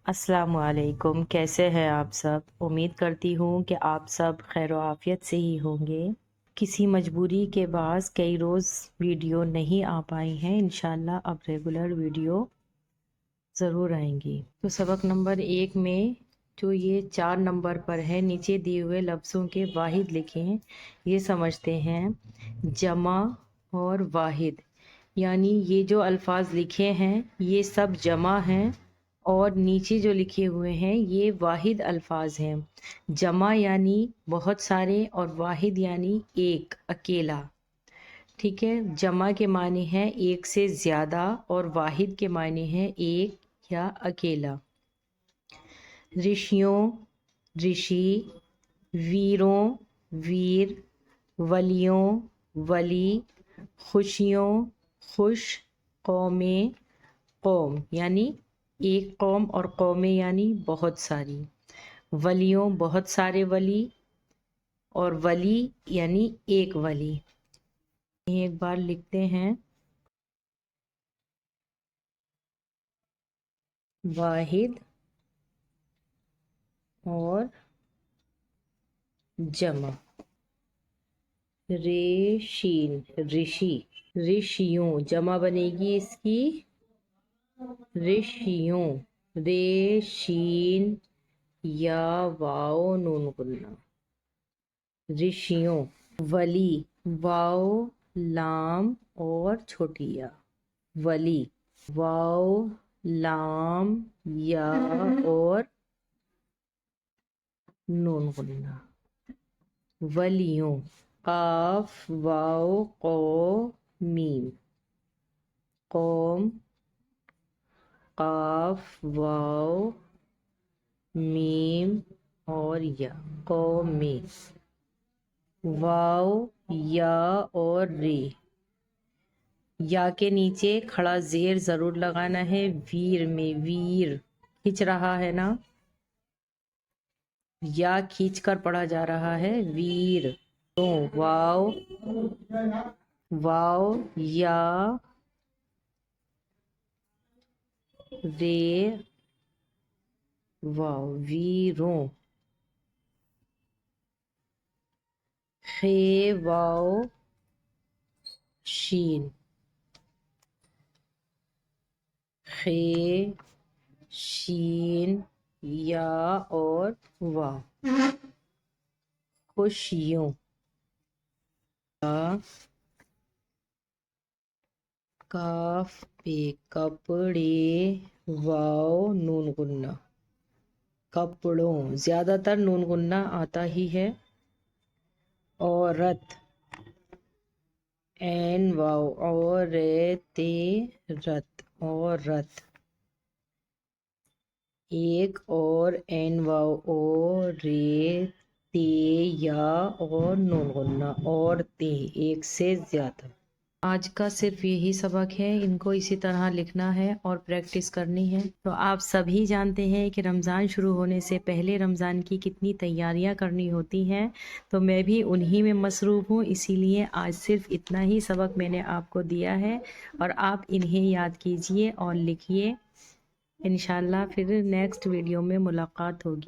السلام علیکم، کیسے ہیں آپ سب؟ امید کرتی ہوں کہ آپ سب خیر و عافیت سے ہی ہوں گے۔ کسی مجبوری کے باعث کئی روز ویڈیو نہیں آ پائی ہیں، انشاءاللہ اب ریگولر ویڈیو ضرور آئیں گی۔ تو سبق نمبر 1 میں جو یہ 4 نمبر پر ہے، نیچے دیے ہوئے لفظوں کے واحد لکھیں۔ یہ سمجھتے ہیں جمع اور واحد، یعنی یہ جو الفاظ لکھے ہیں یہ سب جمع ہیں اور نیچے جو لکھے ہوئے ہیں یہ واحد الفاظ ہیں۔ جمع یعنی بہت سارے اور واحد یعنی ایک، اکیلا۔ ٹھیک ہے، جمع کے معنی ہے ایک سے زیادہ اور واحد کے معنی ہے ایک یا اکیلا۔ رشیوں، رشی، ویروں، ویر، ولیوں، ولی، خوشیوں، خوش، قومیں، قوم یعنی ایک قوم اور قومیں یعنی بہت ساری۔ ولیوں بہت سارے ولی اور ولی یعنی ایک ولی۔ ایک بار لکھتے ہیں، واحد اور جمع۔ ریشین، رشی، رشیوں جمع بنے گی اس کی رشیوں، ریشین یا واو نون غنہ، رشیوں۔ ولی، واو لام اور چھوٹی یا، ولی، واو لام یا اور نون غنہ۔ ولیوں، قاف واو قو میم، قوم، قاف واو میم اور یا، قومی۔ واو یا اور ری، یا کے نیچے کھڑا زیر ضرور لگانا ہے۔ ویر میں ویر کھینچ رہا ہے نا، یا کھینچ کر پڑھا جا رہا ہے ویر۔ تو واو، واو یا رے واو، ویروں۔ خے واو شین، خے شین یا اور واو، خوشیوں۔ کاف پہ کپڑے، واو نون غنہ، کپڑوں، زیادہ تر نون غنہ آتا ہی ہے۔ عورت، این واو عورت، رت، عورت۔ ایک اور این واو او رے تے یا اور نون غنہ، عورتیں، ایک سے زیادہ۔ آج کا صرف یہی سبق ہے، ان کو اسی طرح لکھنا ہے اور پریکٹس کرنی ہے۔ تو آپ سبھی جانتے ہیں کہ رمضان شروع ہونے سے پہلے رمضان کی کتنی تیاریاں کرنی ہوتی ہیں، تو میں بھی انہی میں مصروف ہوں، اسی لیے آج صرف اتنا ہی سبق میں نے آپ کو دیا ہے اور آپ انہیں یاد کیجئے اور لکھیے۔ انشاءاللہ پھر نیکسٹ ویڈیو میں ملاقات ہوگی۔